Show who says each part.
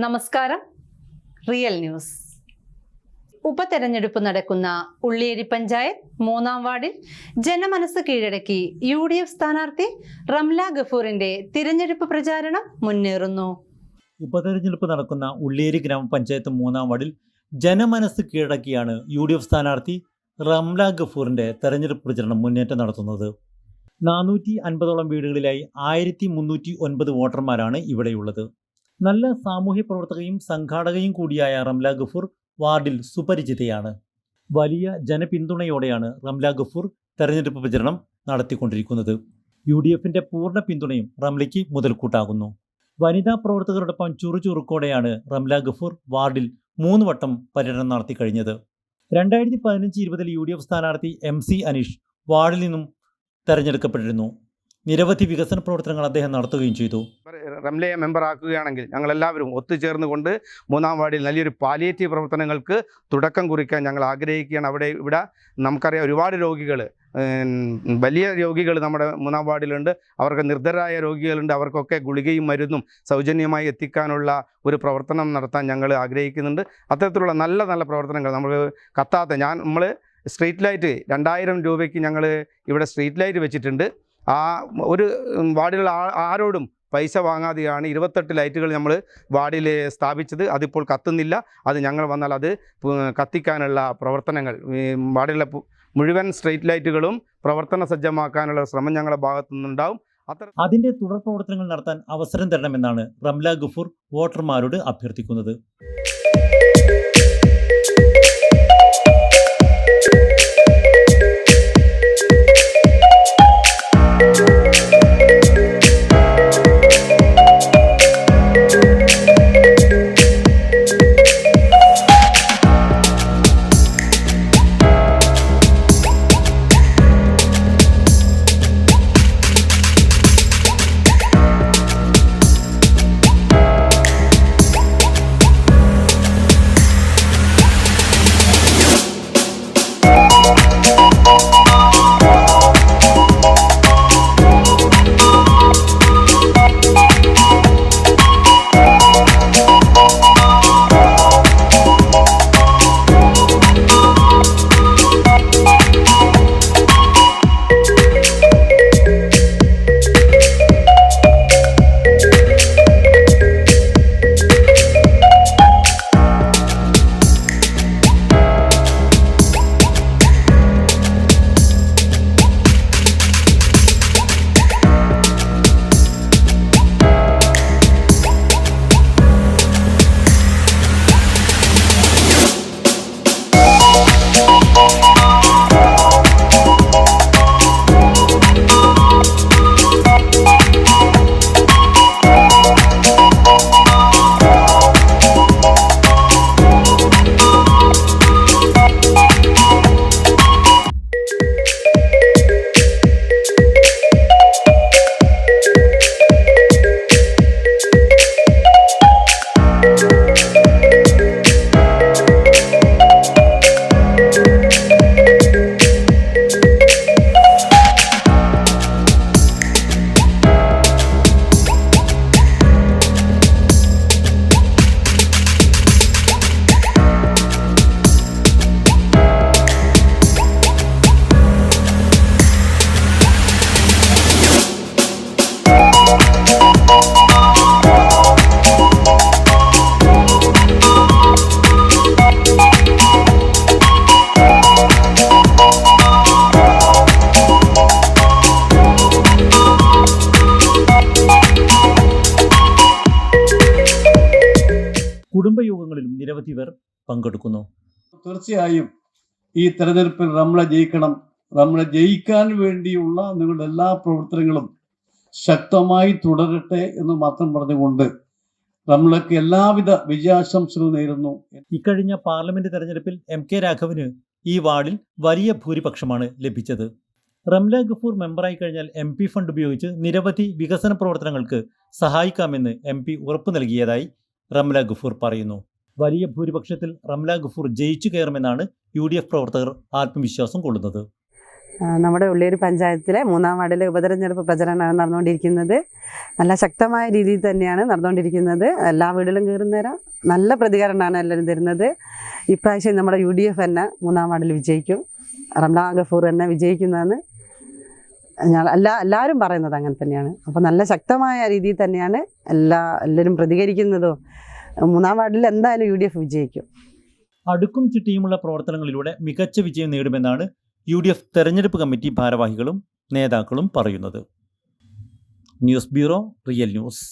Speaker 1: നമസ്കാരം. Real news. ഉപതെരഞ്ഞെടുപ്പ് നടക്കുന്ന ഉള്ളിയേരി പഞ്ചായത്ത് 3-ാം വാർഡിൽ ജനമനസ് കീഴടക്കി UDF സ്ഥാനാർത്ഥി റംല ഗഫൂറിന്റെ തിരഞ്ഞെടുപ്പ് പ്രചാരണം മുന്നേറുന്നു.
Speaker 2: ഉപതെരഞ്ഞെടുപ്പ് നടക്കുന്ന ഉള്ളിയേരി ഗ്രാമപഞ്ചായത്ത് 3-ാം വാർഡിൽ ജനമനസ് കീഴടക്കിയാണ് UDF സ്ഥാനാർത്ഥി റംല ഗഫൂറിന്റെ തെരഞ്ഞെടുപ്പ് പ്രചരണം മുന്നേറ്റം നടത്തുന്നത്. 450ഓളം വീടുകളിലായി 1309 വോട്ടർമാരാണ് ഇവിടെയുള്ളത്. നല്ല സാമൂഹ്യ പ്രവർത്തകയും സംഘാടകയും കൂടിയായ റംല ഗഫൂർ വാർഡിൽ സുപരിചിതയാണ്. വലിയ ജനപിന്തുണയോടെയാണ് റംല ഗഫൂർ തെരഞ്ഞെടുപ്പ് പ്രചരണം നടത്തിക്കൊണ്ടിരിക്കുന്നത്. UDFന്റെ പൂർണ്ണ പിന്തുണയും റംലയ്ക്ക് മുതൽക്കൂട്ടാകുന്നു. വനിതാ പ്രവർത്തകരോടൊപ്പം ചുറുചുറുക്കോടെയാണ് റംല ഗഫൂർ വാർഡിൽ 3 വട്ടം പര്യടനം നടത്തി കഴിഞ്ഞത്. 2015-20 UDF സ്ഥാനാർത്ഥി MC അനീഷ് വാർഡിൽ നിന്നും തെരഞ്ഞെടുക്കപ്പെട്ടിരുന്നു. നിരവധി വികസന പ്രവർത്തനങ്ങൾ അദ്ദേഹം നടത്തുകയും ചെയ്തു.
Speaker 3: റംലയെ മെമ്പറാക്കുകയാണെങ്കിൽ ഞങ്ങളെല്ലാവരും ഒത്തുചേർന്നുകൊണ്ട് 3-ാം വാർഡിൽ നല്ലൊരു പാലിയേറ്റീവ് പ്രവർത്തനങ്ങൾക്ക് തുടക്കം കുറിക്കാൻ ഞങ്ങൾ ആഗ്രഹിക്കുകയാണ്. ഇവിടെ നമുക്കറിയാം ഒരുപാട് രോഗികൾ, വലിയ രോഗികൾ നമ്മുടെ 3-ാം വാർഡിലുണ്ട്. അവർക്ക് നിർദ്ധരായ രോഗികളുണ്ട്. അവർക്കൊക്കെ ഗുളികയും മരുന്നും സൗജന്യമായി എത്തിക്കാനുള്ള ഒരു പ്രവർത്തനം നടത്താൻ ഞങ്ങൾ ആഗ്രഹിക്കുന്നുണ്ട്. അത്തരത്തിലുള്ള നല്ല നല്ല പ്രവർത്തനങ്ങൾ നമ്മൾ കത്താത്ത നമ്മൾ സ്ട്രീറ്റ് ലൈറ്റ് 2000 രൂപയ്ക്ക് ഞങ്ങൾ ഇവിടെ സ്ട്രീറ്റ് ലൈറ്റ് വെച്ചിട്ടുണ്ട്. ആ ഒരു വാർഡിലുള്ള ആരോടും പൈസ വാങ്ങാതെയാണ് 28 ലൈറ്റുകൾ നമ്മൾ വാർഡിൽ സ്ഥാപിച്ചത്. അതിപ്പോൾ കത്തുന്നില്ല. അത് ഞങ്ങൾ വന്നാൽ അത് കത്തിക്കാനുള്ള പ്രവർത്തനങ്ങൾ, വാർഡിലെ മുഴുവൻ സ്ട്രീറ്റ് ലൈറ്റുകളും പ്രവർത്തന സജ്ജമാക്കാനുള്ള ശ്രമം ഞങ്ങളുടെ ഭാഗത്തു നിന്നുണ്ടാവും.
Speaker 2: അതിന്റെ തുടർ പ്രവർത്തനങ്ങൾ നടത്താൻ അവസരം തരണമെന്നാണ് റംല ഗഫൂർ വോട്ടർമാരോട് അഭ്യർത്ഥിക്കുന്നത്. കുടുംബയോഗങ്ങളിലും നിരവധി പേർ പങ്കെടുക്കുന്നു.
Speaker 4: തീർച്ചയായും ഈ തെരഞ്ഞെടുപ്പിൽ റംല ജയിക്കണം. റംല ജയിക്കാൻ വേണ്ടിയുള്ള നിങ്ങളുടെ എല്ലാ പ്രവർത്തനങ്ങളും ശക്തമായി തുടരട്ടെ എന്ന് മാത്രം പറഞ്ഞുകൊണ്ട് റംലക്ക് എല്ലാവിധ വിജയാശംസകളും നേരുന്നു.
Speaker 2: ഇക്കഴിഞ്ഞ പാർലമെന്റ് തെരഞ്ഞെടുപ്പിൽ MK രാഘവന് ഈ വാർഡിൽ വലിയ ഭൂരിപക്ഷമാണ് ലഭിച്ചത്. റംല ഗഫൂർ മെമ്പറായി കഴിഞ്ഞാൽ MP ഫണ്ട് ഉപയോഗിച്ച് നിരവധി വികസന പ്രവർത്തനങ്ങൾക്ക് സഹായിക്കാമെന്ന് MP ഉറപ്പു നൽകിയതായി റംല ഗഫൂർ പറയുന്നു. വലിയ ഭൂരിപക്ഷത്തിൽ റംല ഗഫൂർ ജയിച്ചു കയറുമെന്നാണ് UDF പ്രവർത്തകർ ആത്മവിശ്വാസം കൊള്ളുന്നത്.
Speaker 5: നമ്മുടെ ഉള്ളിയേരി പഞ്ചായത്തിലെ 3-ാം വാർഡിലെ ഉപതെരഞ്ഞെടുപ്പ് പ്രചരണമാണ് നടന്നുകൊണ്ടിരിക്കുന്നത്. നല്ല ശക്തമായ രീതിയിൽ തന്നെയാണ് നടന്നുകൊണ്ടിരിക്കുന്നത്. എല്ലാ വീടുകളും കയറുന്നേരം നല്ല പ്രതികരണമാണ് എല്ലാവരും തരുന്നത്. ഇപ്രാവശ്യം നമ്മുടെ UDF തന്നെ 3-ാം വാർഡിൽ വിജയിക്കും. റംല ഗഫൂർ തന്നെ വിജയിക്കുന്നതെന്ന് എല്ലാവരും പറയുന്നത് അങ്ങനെ തന്നെയാണ്. അപ്പോൾ നല്ല ശക്തമായ രീതിയിൽ തന്നെയാണ് എല്ലാവരും പ്രതികരിക്കുന്നതും. 3-ാം വാർഡിൽ എന്തായാലും UDF വിജയിക്കും.
Speaker 2: അടുക്കും ചിട്ടിയുമുള്ള പ്രവർത്തനങ്ങളിലൂടെ മികച്ച വിജയം നേടുമെന്നാണ് UDF തെരഞ്ഞെടുപ്പ് കമ്മിറ്റി ഭാരവാഹികളും നേതാക്കളും പറയുന്നത്. News bureau, real news.